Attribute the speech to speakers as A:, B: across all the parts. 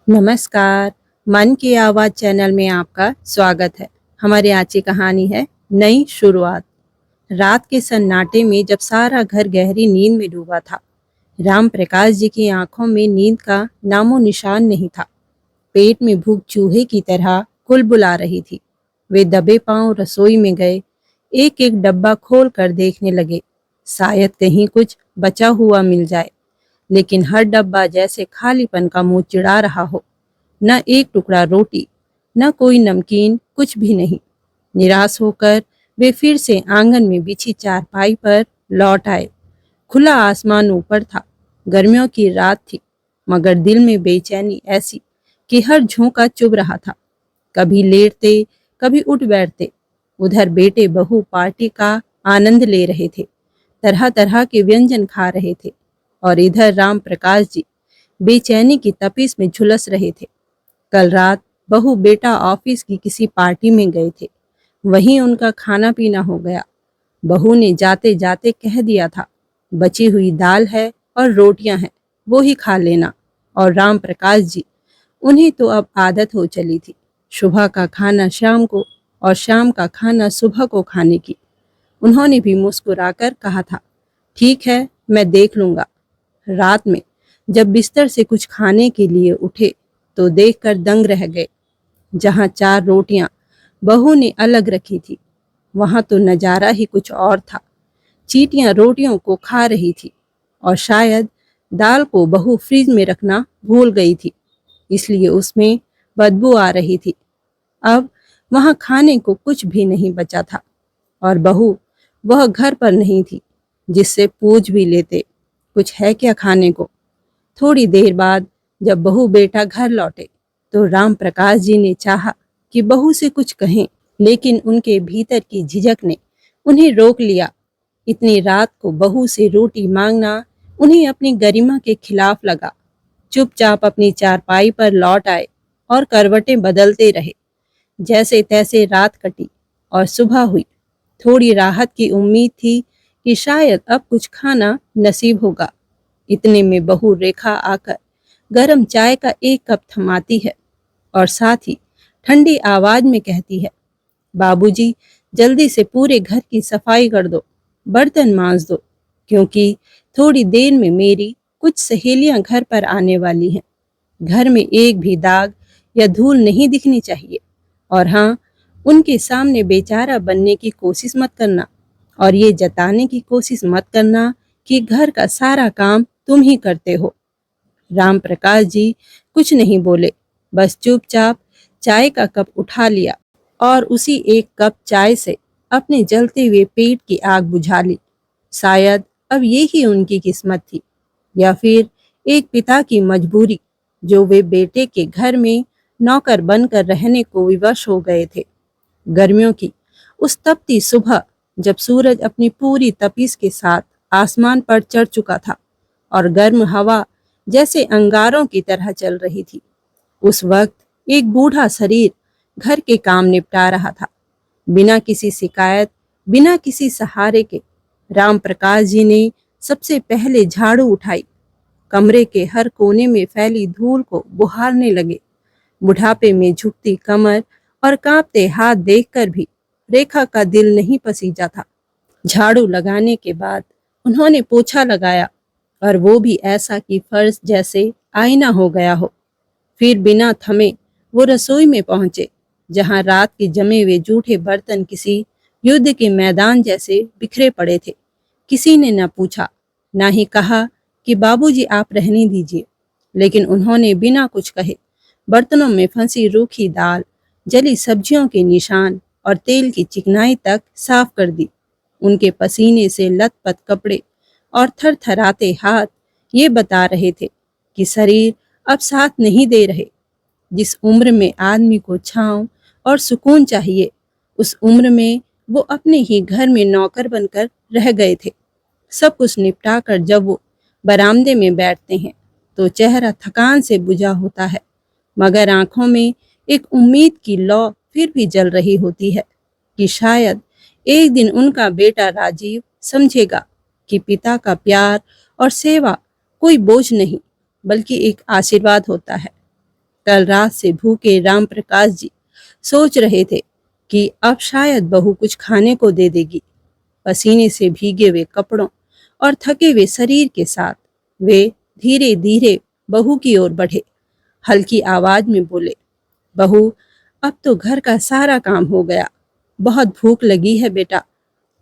A: नमस्कार। मन की आवाज़ चैनल में आपका स्वागत है। हमारी आज की कहानी है नई शुरुआत। रात के सन्नाटे में जब सारा घर गहरी नींद में डूबा था, राम प्रकाश जी की आंखों में नींद का नामो निशान नहीं था। पेट में भूख चूहे की तरह कुलबुला रही थी। वे दबे पांव रसोई में गए, एक एक डब्बा खोल कर देखने लगे, शायद कहीं कुछ बचा हुआ मिल जाए। लेकिन हर डब्बा जैसे खालीपन का मुंह चिढ़ा रहा हो। न एक टुकड़ा रोटी, न कोई नमकीन, कुछ भी नहीं। निराश होकर वे फिर से आंगन में बिछी चारपाई पर लौट आए। खुला आसमान ऊपर था, गर्मियों की रात थी, मगर दिल में बेचैनी ऐसी कि हर झोंका चुभ रहा था। कभी लेटते, कभी उठ बैठते। उधर बेटे बहू पार्टी का आनंद ले रहे थे, तरह तरह के व्यंजन खा रहे थे, और इधर राम प्रकाश जी बेचैनी की तपिश में झुलस रहे थे। कल रात बहू बेटा ऑफिस की किसी पार्टी में गए थे, वहीं उनका खाना पीना हो गया। बहू ने जाते जाते कह दिया था, बची हुई दाल है और रोटियां हैं, वो ही खा लेना। और राम प्रकाश जी, उन्हें तो अब आदत हो चली थी सुबह का खाना शाम को और शाम का खाना सुबह को खाने की। उन्होंने भी मुस्कुराकर कहा था, ठीक है, मैं देख लूंगा। रात में जब बिस्तर से कुछ खाने के लिए उठे तो देखकर दंग रह गए। जहां 4 रोटियां बहू ने अलग रखी थी, वहां तो नजारा ही कुछ और था। चींटियां रोटियों को खा रही थी, और शायद दाल को बहू फ्रिज में रखना भूल गई थी, इसलिए उसमें बदबू आ रही थी। अब वहां खाने को कुछ भी नहीं बचा था, और बहू वह घर पर नहीं थी जिससे पूछ भी लेते, कुछ है क्या खाने को। थोड़ी देर बाद जब बहू बेटा घर लौटे तो राम प्रकाश जी ने चाहा कि बहू से कुछ कहें, लेकिन उनके भीतर की झिझक ने उन्हें रोक लिया। इतनी रात को बहू से रोटी मांगना उन्हें अपनी गरिमा के खिलाफ लगा। चुपचाप अपनी चारपाई पर लौट आए और करवटें बदलते रहे। जैसे तैसे रात कटी और सुबह हुई। थोड़ी राहत की उम्मीद थी कि शायद अब कुछ खाना नसीब होगा। इतने में बहू रेखा आकर गरम चाय का एक कप थमाती है और साथ ही ठंडी आवाज में कहती है, बाबूजी, जल्दी से पूरे घर की सफाई कर दो, बर्तन मांज दो, क्योंकि थोड़ी देर में मेरी कुछ सहेलियां घर पर आने वाली हैं। घर में एक भी दाग या धूल नहीं दिखनी चाहिए। और हाँ, उनके सामने बेचारा बनने की कोशिश मत करना, और ये जताने की कोशिश मत करना कि घर का सारा काम तुम ही करते हो। राम प्रकाश जी कुछ नहीं बोले, बस चुपचाप चाय का कप उठा लिया और उसी एक कप चाय से अपने जलते हुए पेट की आग बुझा ली। शायद अब ये ही उनकी किस्मत थी, या फिर एक पिता की मजबूरी, जो वे बेटे के घर में नौकर बनकर रहने को विवश हो गए थे। गर्मियों की उस तपती सुबह, जब सूरज अपनी पूरी तपिश के साथ आसमान पर चढ़ चुका था और गर्म हवा जैसे अंगारों की तरह चल रही थी, उस वक्त एक बूढ़ा शरीर घर के काम निपटा रहा था। बिना किसी शिकायत, बिना किसी सहारे के राम प्रकाश जी ने सबसे पहले झाड़ू उठाई। कमरे के हर कोने में फैली धूल को बुहारने लगे। बुढ़ापे में झुकती कमर और कांपते हाथ देखकर भी रेखा का दिल नहीं पसीजा था। झाड़ू लगाने के बाद उन्होंने पोछा लगाया, और वो भी ऐसा कि फर्श जैसे आईना हो गया हो। फिर बिना थमे वो रसोई में पहुंचे, जहां रात के जमे हुए जूठे बर्तन किसी युद्ध के मैदान जैसे बिखरे पड़े थे। किसी ने न पूछा, ना ही कहा कि बाबूजी आप रहने दीजिए, लेकिन उन्होंने बिना कुछ कहे बर्तनों में फंसी रूखी दाल, जली सब्जियों के निशान और तेल की चिकनाई तक साफ कर दी। उनके पसीने से लथपथ कपड़े और थरथराते हाथ ये बता रहे थे कि शरीर अब साथ नहीं दे रहे। जिस उम्र में आदमी को छांव और सुकून चाहिए, उस उम्र में वो अपने ही घर में नौकर बनकर रह गए थे। सब कुछ निपटा कर जब वो बरामदे में बैठते हैं तो चेहरा थकान से बुझा होता है, मगर आंखों में एक उम्मीद की लौ फिर भी जल रही होती है कि शायद एक दिन उनका बेटा राजीव समझेगा कि पिता का प्यार और सेवा कोई बोझ नहीं, बल्कि एक आशीर्वाद होता है। कल रात से भूखे राम प्रकाश जी सोच रहे थे कि अब शायद बहू कुछ खाने को दे देगी। पसीने से भीगे हुए कपड़ों और थके हुए शरीर के साथ वे धीरे धीरे बहू की ओर बढ़े। हल्की आवाज में बोले, बहू, अब तो घर का सारा काम हो गया। बहुत भूख लगी है बेटा।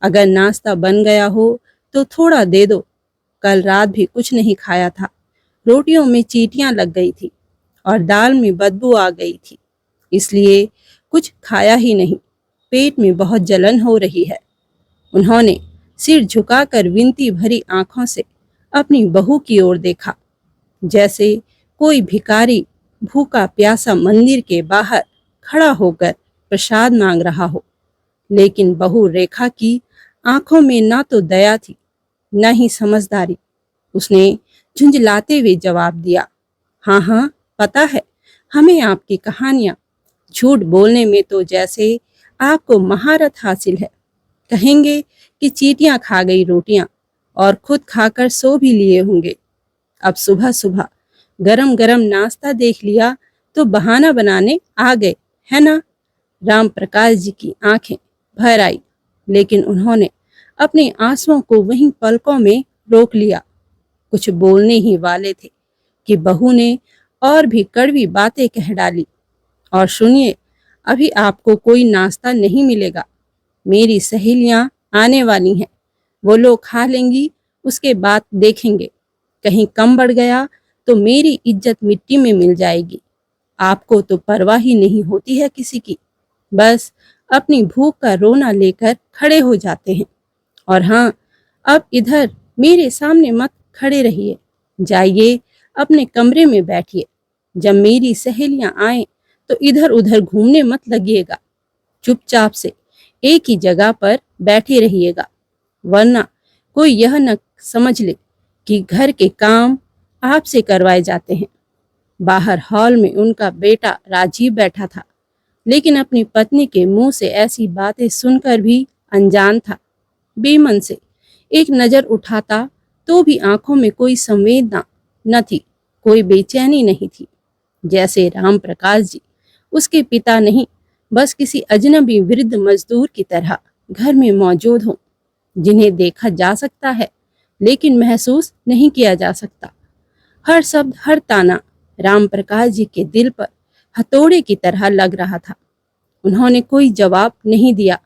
A: अगर नाश्ता बन गया हो तो थोड़ा दे दो। कल रात भी कुछ नहीं खाया था। रोटियों में चींटियां लग गई थी और दाल में बदबू आ गई थी, इसलिए कुछ खाया ही नहीं। पेट में बहुत जलन हो रही है। उन्होंने सिर झुकाकर विनती भरी आंखों से अपनी बहू की ओर देखा, जैसे कोई भिखारी भूखा प्यासा मंदिर के बाहर खड़ा होकर प्रसाद मांग रहा हो। लेकिन बहू रेखा की आंखों में ना तो दया थी, न ही समझदारी। उसने झुंझलाते हुए जवाब दिया, हाँ हाँ, पता है हमें आपकी कहानियां। झूठ बोलने में तो जैसे आपको महारत हासिल है। कहेंगे कि चींटियां खा गई रोटियां और खुद खाकर सो भी लिए होंगे। अब सुबह सुबह गरम गरम नाश्ता देख लिया तो बहाना बनाने आ गए, है ना? राम प्रकाश जी की आंखें भर आई, लेकिन उन्होंने अपने आंसुओं को वहीं पलकों में रोक लिया। कुछ बोलने ही वाले थे कि बहू ने और भी कड़वी बातें कह डाली। और सुनिए, अभी आपको कोई नाश्ता नहीं मिलेगा। मेरी सहेलियां आने वाली हैं, वो लोग खा लेंगी, उसके बाद देखेंगे। कहीं कम बढ़ गया तो मेरी इज्जत मिट्टी में मिल जाएगी। आपको तो परवाह ही नहीं होती है किसी की, बस अपनी भूख का रोना लेकर खड़े हो जाते हैं। और हाँ, अब इधर मेरे सामने मत खड़े रहिए, जाइए अपने कमरे में बैठिए। जब मेरी सहेलियां आए तो इधर उधर घूमने मत लगिएगा। चुपचाप से एक ही जगह पर बैठे रहिएगा, वरना कोई यह न समझ ले कि घर के काम आपसे करवाए जाते हैं। बाहर हॉल में उनका बेटा राजीव बैठा था, लेकिन अपनी पत्नी के मुंह से ऐसी बातें सुनकर भी अनजान था। बेमन से एक नजर उठाता तो भी आंखों में कोई संवेदना न थी, कोई बेचैनी नहीं थी। जैसे राम प्रकाश जी उसके पिता नहीं, बस किसी अजनबी वृद्ध मजदूर की तरह घर में मौजूद हों, जिन्हें देखा जा सकता है लेकिन महसूस नहीं किया जा सकता। हर शब्द, हर ताना राम प्रकाश जी के दिल पर हथौड़े की तरह लग रहा था। उन्होंने कोई जवाब नहीं दिया,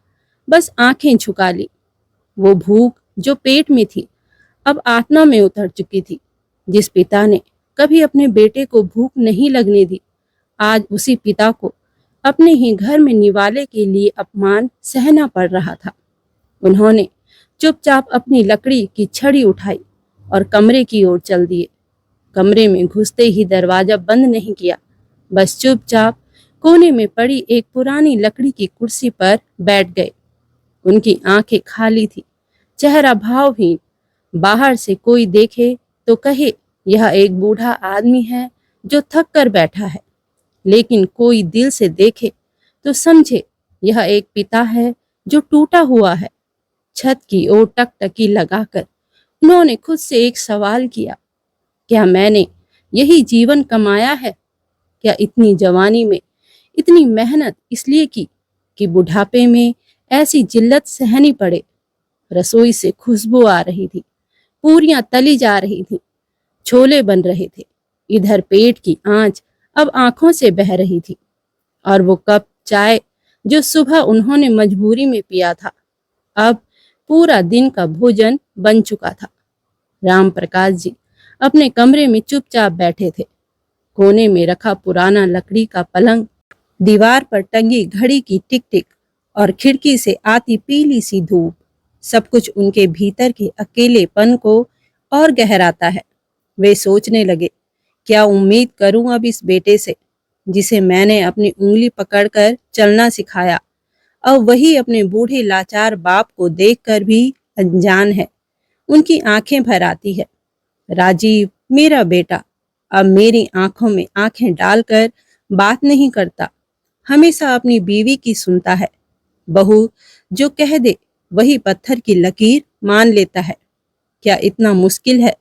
A: बस आंखें झुका ली। वो भूख जो पेट में थी अब आत्मा में उतर चुकी थी। जिस पिता ने कभी अपने बेटे को भूख नहीं लगने दी, आज उसी पिता को अपने ही घर में निवाले के लिए अपमान सहना पड़ रहा था। उन्होंने चुपचाप अपनी लकड़ी की छड़ी उठाई और कमरे की ओर चल दिए। कमरे में घुसते ही दरवाजा बंद नहीं किया, बस चुपचाप कोने में पड़ी एक पुरानी लकड़ी की कुर्सी पर बैठ गए। उनकी आंखें खाली थी, चेहरा भावहीन। बाहर से कोई देखे तो कहे यह एक बूढ़ा आदमी है जो थक कर बैठा है, लेकिन कोई दिल से देखे तो समझे यह एक पिता है जो टूटा हुआ है। छत की ओर टकटकी लगाकर उन्होंने खुद से एक सवाल किया, क्या मैंने यही जीवन कमाया है? क्या इतनी जवानी में इतनी मेहनत इसलिए की कि बुढ़ापे में ऐसी जिल्लत सहनी पड़े? रसोई से खुशबू आ रही थी, पूरियां तली जा रही थीं, छोले बन रहे थे। इधर पेट की आंच अब आंखों से बह रही थी, और वो कप चाय जो सुबह उन्होंने मजबूरी में पिया था, अब पूरा दिन का भोजन बन चुका था। राम प्रकाश जी अपने कमरे में चुपचाप बैठे थे। कोने में रखा पुराना लकड़ी का पलंग, दीवार पर टंगी घड़ी की टिक टिक और खिड़की से आती पीली सी धूप, सब कुछ उनके भीतर के अकेलेपन को और गहराता है। वे सोचने लगे, क्या उम्मीद करूं अब इस बेटे से जिसे मैंने अपनी उंगली पकड़कर चलना सिखाया। अब वही अपने बूढ़े लाचार बाप को देखकर भी अनजान है। उनकी आंखें भर आती है। राजीव, मेरा बेटा, अब मेरी आंखों में आंखें डालकर बात नहीं करता, हमेशा अपनी बीवी की सुनता है। बहू जो कह दे वही पत्थर की लकीर मान लेता है। क्या इतना मुश्किल है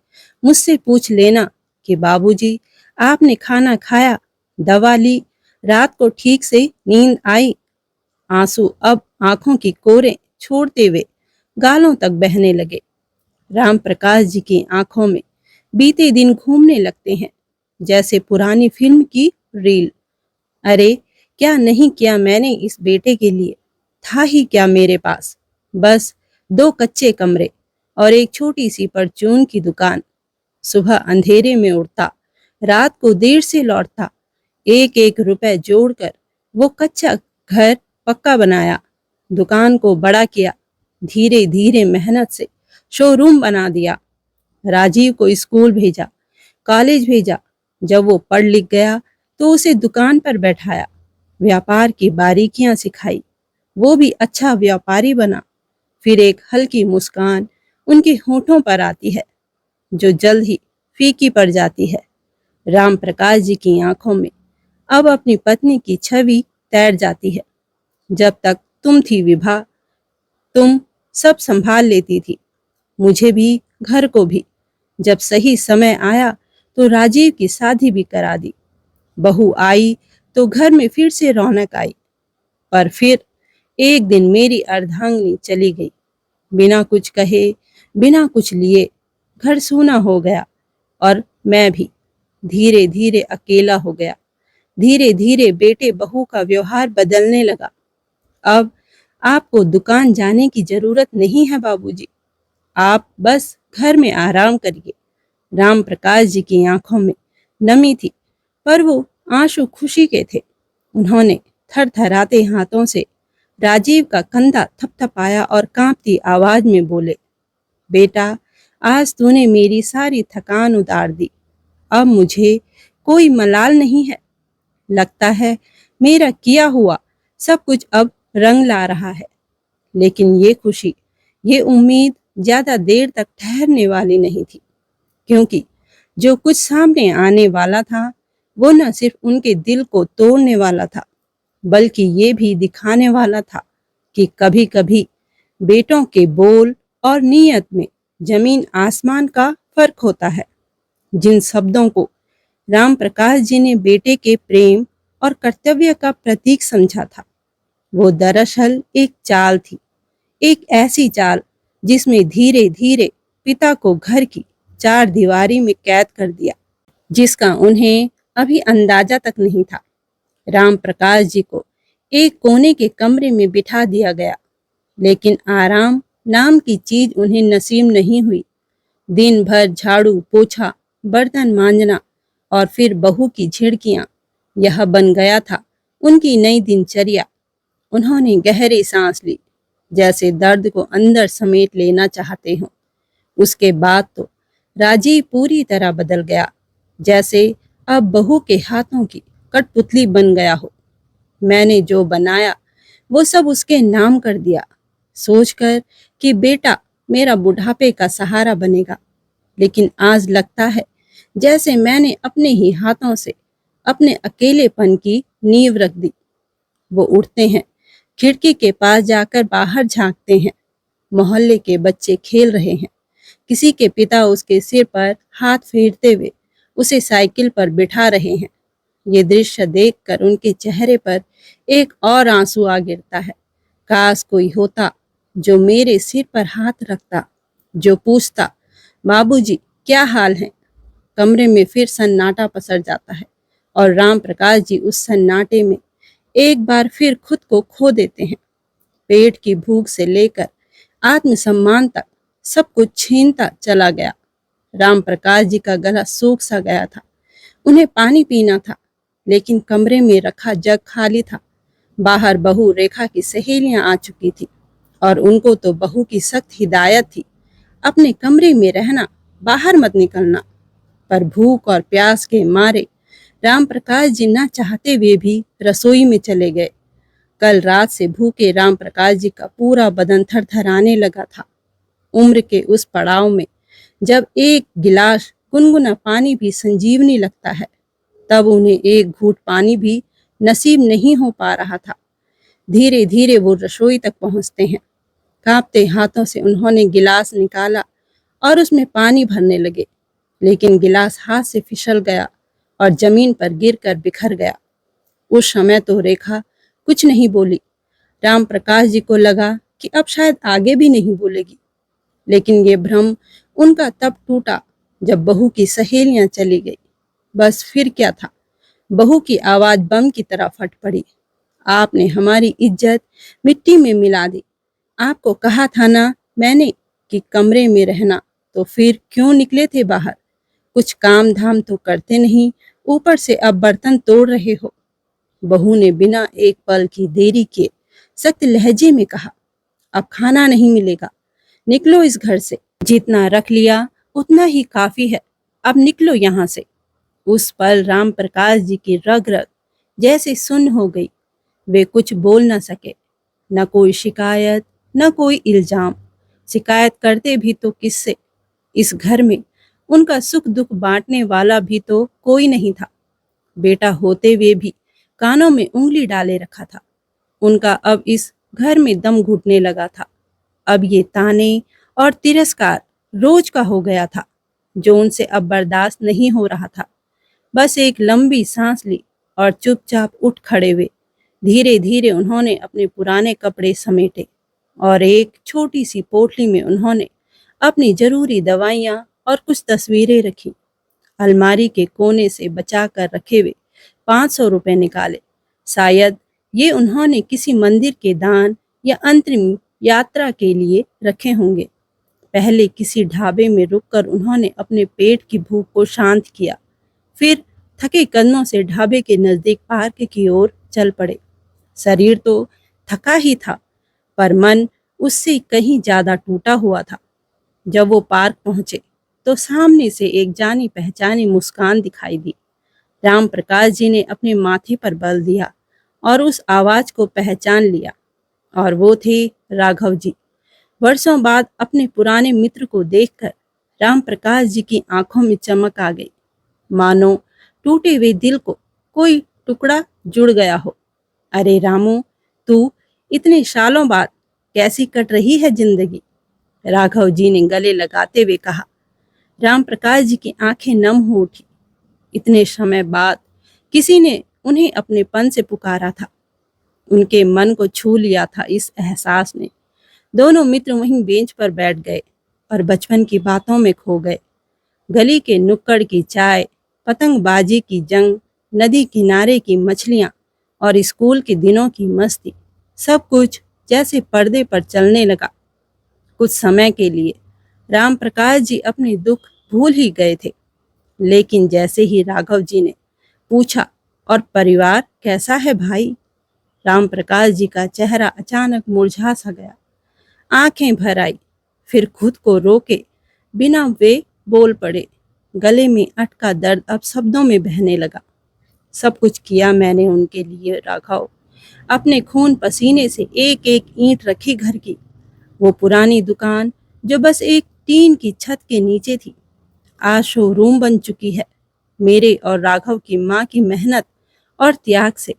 A: मुझसे पूछ लेना कि बाबूजी आपने खाना खाया, दवा ली, रात को ठीक से नींद आई। आंसू अब आंखों की कोरें छोड़ते हुए गालों तक बहने लगे। राम प्रकाश जी की आंखों में बीते दिन घूमने लगते हैं, जैसे पुरानी फिल्म की रील। अरे, क्या नहीं किया मैंने इस बेटे के लिए। था ही क्या मेरे पास, बस 2 कच्चे कमरे और एक छोटी सी परचून की दुकान। सुबह अंधेरे में उठता, रात को देर से लौटता, एक एक रुपए जोड़कर वो कच्चा घर पक्का बनाया, दुकान को बड़ा किया, धीरे धीरे मेहनत से शोरूम बना दिया। राजीव को स्कूल भेजा, कॉलेज भेजा। जब वो पढ़ लिख गया तो उसे दुकान पर बैठाया, व्यापार की बारीकियां सिखाई। वो भी अच्छा व्यापारी बना। फिर एक हल्की मुस्कान उनके होठों पर आती है, जो जल्द ही फीकी पड़ जाती है। राम प्रकाश जी की आंखों में अब अपनी पत्नी की छवि तैर जाती है। जब तक तुम थी विभा, तुम सब संभाल लेती थी, मुझे भी, घर को भी। जब सही समय आया तो राजीव की शादी भी करा दी। बहू आई तो घर में फिर से रौनक आई। पर फिर एक दिन मेरी अर्धांगिनी चली गई, बिना कुछ कहे, बिना कुछ लिए। घर सूना हो गया और मैं भी धीरे धीरे अकेला हो गया। धीरे धीरे बेटे बहू का व्यवहार बदलने लगा। अब आपको दुकान जाने की जरूरत नहीं है बाबूजी, आप बस घर में आराम करिए। राम प्रकाश जी की आंखों में नमी थी, पर वो आंसू खुशी के थे। उन्होंने थरथराते हाथों से राजीव का कंधा थपथपाया और कांपती आवाज में बोले, बेटा, आज तूने मेरी सारी थकान उतार दी। अब मुझे कोई मलाल नहीं है। लगता है मेरा किया हुआ सब कुछ अब रंग ला रहा है। लेकिन ये खुशी, ये उम्मीद ज्यादा देर तक ठहरने वाली नहीं थी, क्योंकि जो कुछ सामने आने वाला था वो न सिर्फ उनके दिल को तोड़ने वाला था, बल्कि ये भी दिखाने वाला था कि कभी कभी बेटों के बोल और नीयत में जमीन आसमान का फर्क होता है। जिन शब्दों को राम प्रकाश जी ने बेटे के प्रेम और कर्तव्य का प्रतीक समझा था, वो दरअसल एक चाल थी। एक ऐसी चाल जिसमें धीरे धीरे पिता को घर की 4 दीवारी में कैद कर दिया, जिसका उन्हें अभी अंदाजा तक नहीं था। राम प्रकाश जी को एक कोने के कमरे में बिठा दिया गया, लेकिन आराम नाम की चीज उन्हें नसीब नहीं हुई। दिन भर झाड़ू पोछा, बर्तन मांजना और फिर बहू की झिड़कियां, यह बन गया था उनकी नई दिनचर्या। उन्होंने गहरी सांस ली, जैसे दर्द को अंदर समेट लेना चाहते हों। उसके बाद तो राजीव पूरी तरह बदल गया, जैसे अब बहू के हाथों की कठपुतली बन गया हो। मैंने जो बनाया वो सब उसके नाम कर दिया, सोचकर कि बेटा मेरा बुढ़ापे का सहारा बनेगा। लेकिन आज लगता है जैसे मैंने अपने ही हाथों से अपने अकेलेपन की नींव रख दी। वो उठते हैं, खिड़की के पास जाकर बाहर झांकते हैं। मोहल्ले के बच्चे खेल रहे हैं। किसी के पिता उसके सिर पर हाथ फेरते हुए उसे साइकिल पर बिठा रहे हैं। ये दृश्य देखकर उनके चेहरे पर एक और आंसू आ गिरता है। काश कोई होता जो मेरे सिर पर हाथ रखता, जो पूछता, बाबूजी क्या हाल है। कमरे में फिर सन्नाटा पसर जाता है और राम प्रकाश जी उस सन्नाटे में एक बार फिर खुद को खो देते हैं। पेट की भूख से लेकर आत्मसम्मान तक सब कुछ छीनता चला गया। राम प्रकाश जी का गला सूख सा गया था। उन्हें पानी पीना था, लेकिन कमरे में रखा जग खाली था। बाहर बहू रेखा की सहेलियां आ चुकी थी और उनको तो बहू की सख्त हिदायत थी, अपने कमरे में रहना, बाहर मत निकलना। पर भूख और प्यास के मारे राम प्रकाश जी न चाहते हुए भी रसोई में चले गए। कल रात से भूखे राम प्रकाश जी का पूरा बदन थरथराने लगा था। उम्र के उस पड़ाव में जब एक गिलास गुनगुना पानी भी संजीवनी लगता है, तब उन्हें एक घूंट पानी भी नसीब नहीं हो पा रहा था। धीरे धीरे वो रसोई तक पहुंचते हैं। कांपते हाथों से उन्होंने गिलास निकाला और उसमें पानी भरने लगे, लेकिन गिलास हाथ से फिसल गया और जमीन पर गिरकर बिखर गया। उस समय तो रेखा कुछ नहीं बोली। राम प्रकाश जी को लगा कि अब शायद आगे भी नहीं बोलेगी, लेकिन ये भ्रम उनका तब टूटा जब बहू की सहेलियां चली गई। बस फिर क्या था, बहू की आवाज बम की तरह फट पड़ी। आपने हमारी इज्जत मिट्टी में मिला दी। आपको कहा था ना मैंने कि कमरे में रहना, तो फिर क्यों निकले थे बाहर? कुछ काम धाम तो करते नहीं, ऊपर से अब बर्तन तोड़ रहे हो। बहू ने बिना एक पल की देरी किए सख्त लहजे में कहा, अब खाना नहीं मिलेगा, निकलो इस घर से। जितना रख लिया उतना ही काफी है, अब निकलो यहाँ से। उस पल राम प्रकाश जी की रग रग जैसे सुन्न हो गई। वे कुछ बोल न सके, न कोई शिकायत, न कोई इल्जाम। शिकायत करते भी तो किससे? इस घर में उनका सुख दुख बांटने वाला भी तो कोई नहीं था। बेटा होते हुए भी कानों में उंगली डाले रखा था। उनका अब इस घर में दम घुटने लगा था। अब ये ताने और तिरस्कार रोज का हो गया था, जो उनसे अब बर्दाश्त नहीं हो रहा था। बस एक लंबी सांस ली और चुपचाप उठ खड़े हुए। धीरे धीरे उन्होंने अपने पुराने कपड़े समेटे और एक छोटी सी पोटली में उन्होंने अपनी जरूरी दवाइयां और कुछ तस्वीरें रखी। अलमारी के कोने से बचा कर रखे हुए 500 रुपए निकाले। शायद ये उन्होंने किसी मंदिर के दान या अंतरिम यात्रा के लिए रखे होंगे। पहले किसी ढाबे में रुककर उन्होंने अपने पेट की भूख को शांत किया। फिर थके कदमों से ढाबे के नजदीक पार्क की ओर चल पड़े। शरीर तो थका ही था, पर मन उससे कहीं ज्यादा टूटा हुआ था। जब वो पार्क पहुंचे तो सामने से एक जानी पहचानी मुस्कान दिखाई दी। राम प्रकाश जी ने अपने माथे पर बल दिया और उस आवाज को पहचान लिया, और वो थे राघव जी। वर्षों बाद अपने पुराने मित्र को देखकर राम प्रकाश जी की आंखों में चमक आ गई, मानो टूटे हुए दिल को कोई टुकड़ा जुड़ गया हो। अरे रामू, तू इतने सालों बाद कैसी कट रही है जिंदगी? राघव जी ने गले लगाते हुए कहा। राम प्रकाश जी की आंखें नम हो उठी। इतने समय बाद किसी ने उन्हें अपनेपन से पुकारा था। उनके मन को छू लिया था इस एहसास ने। दोनों मित्र वहीं बेंच पर बैठ गए और बचपन की बातों में खो गए। गली के नुक्कड़ की चाय, पतंगबाजी की जंग, नदी किनारे की मछलियां और स्कूल के दिनों की मस्ती, सब कुछ जैसे पर्दे पर चलने लगा। कुछ समय के लिए राम प्रकाश जी अपने दुख भूल ही गए थे, लेकिन जैसे ही राघव जी ने पूछा, और परिवार कैसा है भाई? राम प्रकाश जी का चेहरा अचानक मुरझा सा गया। आंखें भर आई, फिर खुद को रोके बिना वे बोल पड़े। गले में अटका दर्द अब शब्दों में बहने लगा। सब कुछ किया मैंने उनके लिए राघव, अपने खून पसीने से एक एक ईंट रखी घर की। वो पुरानी दुकान जो बस एक टीन की छत के नीचे थी, आज शोरूम बन चुकी है। मेरे और राघव की माँ की मेहनत और त्याग से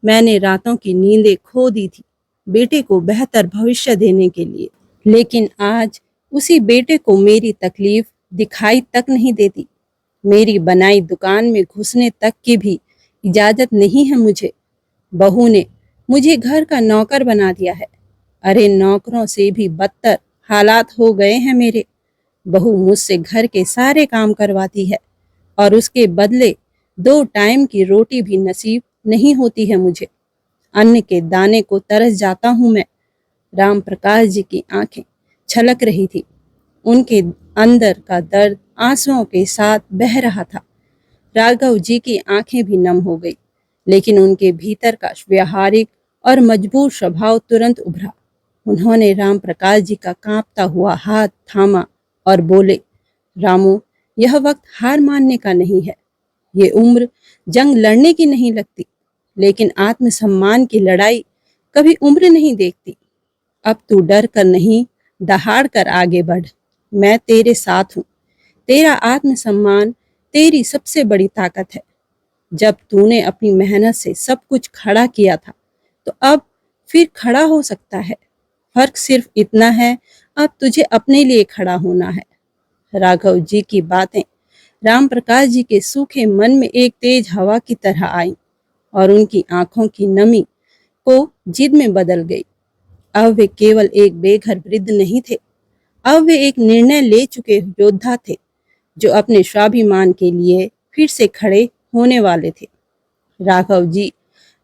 A: मैंने रातों की नींदें खो दी थी, बेटे को बेहतर भविष्य देने के लिए। लेकिन आज उसी बेटे को मेरी तकलीफ दिखाई तक नहीं देती। मेरी बनाई दुकान में घुसने तक की भी इजाजत नहीं है मुझे। बहू ने मुझे घर का नौकर बना दिया है। अरे नौकरों से भी बदतर हालात हो गए हैं मेरे। बहू मुझसे घर के सारे काम करवाती है और उसके बदले 2 टाइम की रोटी भी नसीब नहीं होती है मुझे। अन्न के दाने को तरस जाता हूं मैं। राम प्रकाश जी की आंखें छलक रही थी। उनके अंदर का दर्द आंसुओं के साथ बह रहा था। राघव जी की आंखें भी नम हो गई, लेकिन उनके भीतर का व्यावहारिक और मजबूर स्वभाव तुरंत उभरा। उन्होंने राम प्रकाश जी का कांपता हुआ हाथ थामा और बोले, रामू, यह वक्त हार मानने का नहीं है। ये उम्र जंग लड़ने की नहीं लगती, लेकिन आत्मसम्मान की लड़ाई कभी उम्र नहीं देखती। अब तू डर कर नहीं, दहाड़ कर आगे बढ़। मैं तेरे साथ हूँ। तेरा आत्मसम्मान तेरी सबसे बड़ी ताकत है। जब तूने अपनी मेहनत से सब कुछ खड़ा किया था, तो अब फिर खड़ा हो सकता है। फर्क सिर्फ इतना है, अब तुझे अपने लिए खड़ा होना है। राघव जी की बातें राम प्रकाश जी के सूखे मन में एक तेज हवा की तरह आई और उनकी आंखों की नमी को जिद में बदल गई। अब वे केवल एक बेघर वृद्ध नहीं थे, अब वे एक निर्णय ले चुके योद्धा थे जो अपने स्वाभिमान के लिए फिर से खड़े होने वाले थे। राघव जी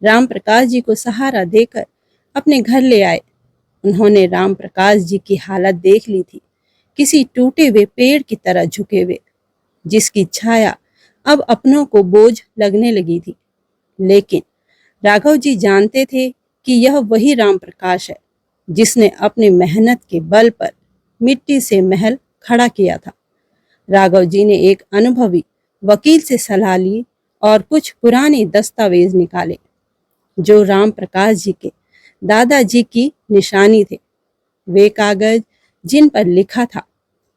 A: राम प्रकाश जी को सहारा देकर अपने घर ले आए। उन्होंने राम प्रकाश जी की हालत देख ली थी, किसी टूटे हुए पेड़ की तरह झुके हुए, जिसकी छाया अब अपनों को बोझ लगने लगी थी। लेकिन राघव जी जानते थे कि यह वही राम प्रकाश है जिसने अपनी मेहनत के बल पर मिट्टी से महल खड़ा किया था। राघव जी ने एक अनुभवी वकील से सलाह ली और कुछ पुराने दस्तावेज निकाले जो राम प्रकाश जी के दादाजी की निशानी थे। वे कागज जिन पर लिखा था,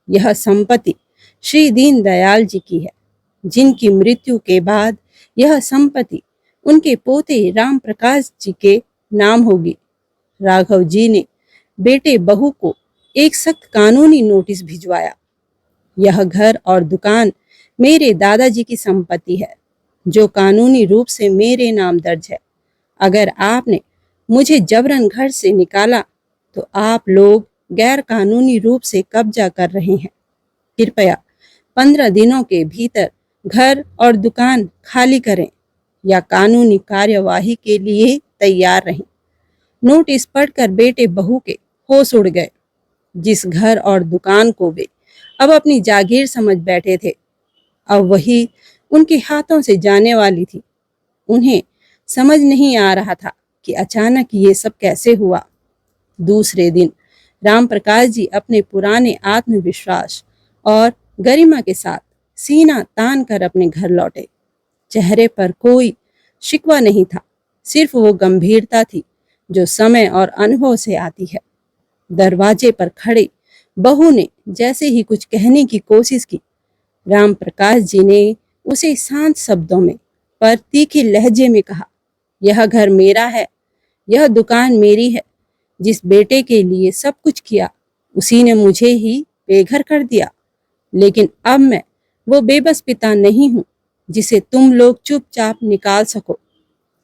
A: यह संपत्ति श्री दीन दयाल जी की है, जिनकी मृत्यु के बाद यह संपत्ति उनके पोते राम प्रकाश जी के नाम होगी। राघव जी ने बेटे बहू को एक सख्त कानूनी नोटिस भिजवाया। यह घर और दुकान मेरे दादाजी की संपत्ति है, जो कानूनी रूप से मेरे नाम दर्ज है। अगर आपने मुझे जबरन घर से निकाला तो आप लोग गैर कानूनी रूप से कब्जा कर रहे हैं। कृपया 15 दिनों के भीतर घर और दुकान खाली करें या कानूनी कार्यवाही के लिए तैयार रहें। नोटिस पढ़कर बेटे बहू के होश उड़ गए। जिस घर और दुकान को वे अब अपनी जागीर समझ बैठे थे, अब वही उनके हाथों से जाने वाली थी। उन्हें समझ नहीं आ रहा था कि अचानक ये सब कैसे हुआ। दूसरे दिन राम प्रकाश जी अपने पुराने आत्मविश्वास और गरिमा के साथ सीना तान कर अपने घर लौटे। चेहरे पर कोई शिकवा नहीं था, सिर्फ वो गंभीरता थी जो समय और अनुभव से आती है। दरवाजे पर खड़े बहू ने जैसे ही कुछ कहने की कोशिश की, राम प्रकाश जी ने उसे शांत शब्दों में पर तीखे लहजे में कहा, यह घर मेरा है, यह दुकान मेरी है। जिस बेटे के लिए सब कुछ किया, उसी ने मुझे ही बेघर कर दिया। लेकिन अब मैं वो बेबस पिता नहीं हूं जिसे तुम लोग चुपचाप निकाल सको।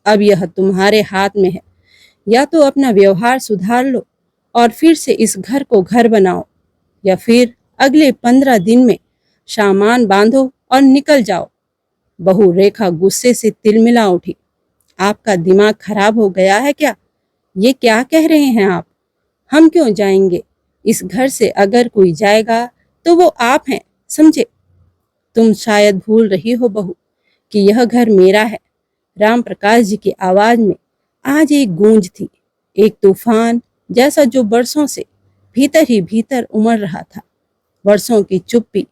A: अब यह तुम्हारे हाथ में है, या तो अपना व्यवहार सुधार लो और फिर से इस घर को घर बनाओ, या फिर अगले 15 दिन में सामान बांधो और निकल जाओ। बहू रेखा गुस्से से तिलमिला उठी। आपका दिमाग खराब हो गया है क्या? ये क्या कह रहे हैं आप? हम क्यों जाएंगे? इस घर से अगर कोई जाएगा तो वो आप हैं, समझे? तुम शायद भूल रही हो बहू कि यह घर मेरा है। राम प्रकाश जी की आवाज में आज एक गूंज थी, एक तूफान जैसा जो बरसों से भीतर ही भीतर उमड़ रहा था। वर्षों की चुप्पी,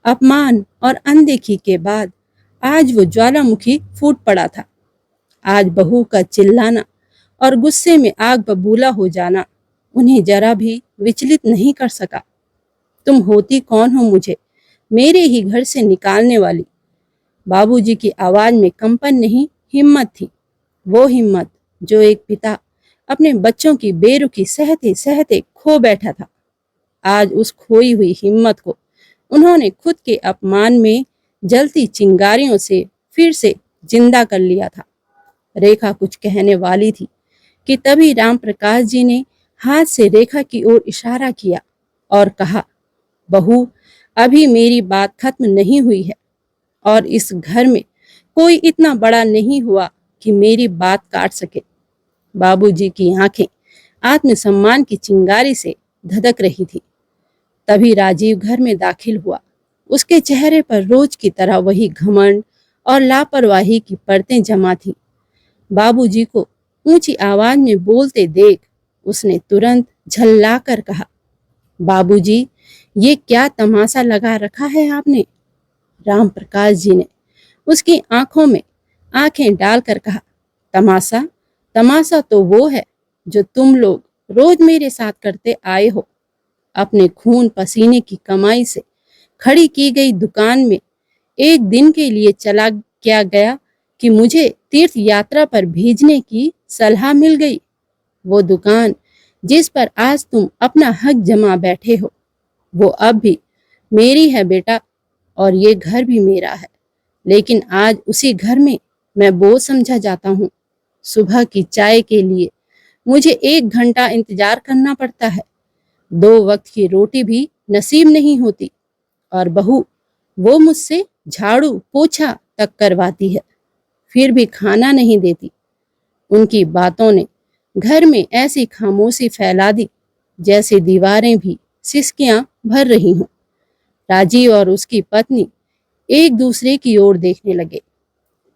A: अपमान और अनदेखी के बाद आज वो ज्वालामुखी फूट पड़ा था। आज बहू का चिल्लाना और गुस्से में आग बबूला हो जाना उन्हें जरा भी विचलित नहीं कर सका। तुम होती कौन हो मुझे मेरे ही घर से निकालने वाली? बाबूजी की आवाज में कंपन नहीं, हिम्मत थी। वो हिम्मत जो एक पिता अपने बच्चों की बेरुखी सहते सहते खो बैठा था। आज उस खोई हुई हिम्मत को उन्होंने खुद के अपमान में जलती चिंगारियों से फिर से जिंदा कर लिया था। रेखा कुछ कहने वाली थी कि तभी राम प्रकाश जी ने हाथ से रेखा की ओर इशारा किया और कहा, बहू, अभी मेरी बात खत्म नहीं हुई है और इस घर में कोई इतना बड़ा नहीं हुआ कि मेरी बात काट सके। बाबूजी की आंखें आत्मसम्मान की चिंगारी से धधक रही थी। तभी राजीव घर में दाखिल हुआ। उसके चेहरे पर रोज की तरह वही घमंड और लापरवाही की परतें जमा थी। बाबूजी को ऊंची आवाज में बोलते देख उसने तुरंत झल्लाकर कहा, बाबूजी, ये क्या तमाशा लगा रखा है आपने? राम प्रकाश जी ने उसकी आंखों में आंखें डालकर कहा, तमाशा? तमाशा तो वो है जो तुम लोग रोज मेरे साथ करते आए हो। अपने खून पसीने की कमाई से खड़ी की गई दुकान में एक दिन के लिए चला क्या गया कि मुझे तीर्थ यात्रा पर भेजने की सलाह मिल गई। वो दुकान जिस पर आज तुम अपना हक जमा बैठे हो, वो अब भी मेरी है बेटा। और ये घर भी मेरा है, लेकिन आज उसी घर में मैं बोझ समझा जाता हूँ। सुबह की चाय के लिए मुझे 1 घंटा इंतजार करना पड़ता है, 2 वक्त की रोटी भी नसीब नहीं होती, और बहू वो मुझसे झाड़ू पोछा तक करवाती है, फिर भी खाना नहीं देती। उनकी बातों ने घर में ऐसी खामोशी फैला दी जैसे दीवारें भी सिसकियां भर रही हों। राजीव और उसकी पत्नी एक दूसरे की ओर देखने लगे,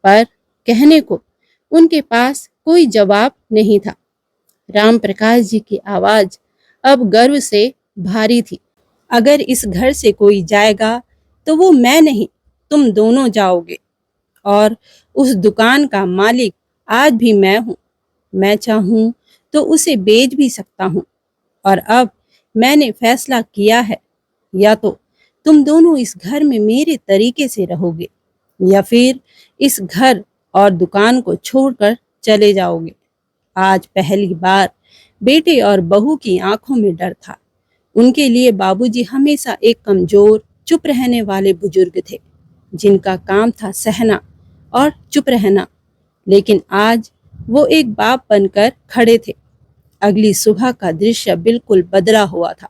A: पर कहने को उनके पास कोई जवाब नहीं था। राम प्रकाश जी की आवाज अब गर्व से भारी थी। अगर इस घर से कोई जाएगा तो वो मैं नहीं, तुम दोनों जाओगे। और उस दुकान का मालिक आज भी मैं हूँ। मैं चाहूँ तो उसे बेच भी सकता हूँ। और अब मैंने फैसला किया है, या तो तुम दोनों इस घर में मेरे तरीके से रहोगे, या फिर इस घर और दुकान को छोड़कर चले जाओगे। आज पहली बार बेटे और बहू की आंखों में डर था। उनके लिए बाबूजी हमेशा एक कमजोर, चुप रहने वाले बुजुर्ग थे, जिनका काम था सहना और चुप रहना। लेकिन आज वो एक बाप बनकर खड़े थे। अगली सुबह का दृश्य बिल्कुल बदला हुआ था।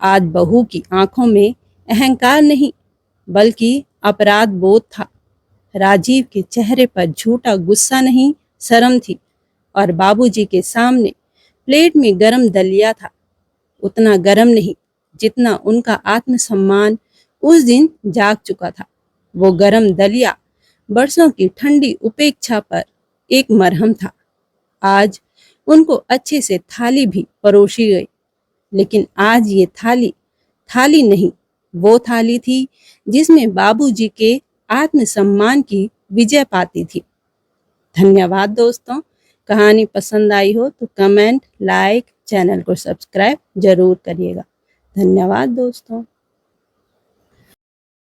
A: आज बहू की आंखों में अहंकार नहीं, बल्कि अपराध बोध था। राजीव के चेहरे पर झूठा गुस्सा नहीं, शर्म थी। और बाबूजी के सामने प्लेट में गरम दलिया था, उतना गरम नहीं जितना उनका आत्मसम्मान उस दिन जाग चुका था। वो गरम दलिया बरसों की ठंडी उपेक्षा पर एक मरहम था। आज उनको अच्छे से थाली भी परोसी गई, लेकिन आज ये थाली थाली नहीं, वो थाली थी जिसमें बाबूजी के आत्मसम्मान की विजय पाती थी। धन्यवाद दोस्तों। कहानी पसंद आई हो तो कमेंट, लाइक, चैनल को सब्सक्राइब जरूर करिएगा। धन्यवाद दोस्तों।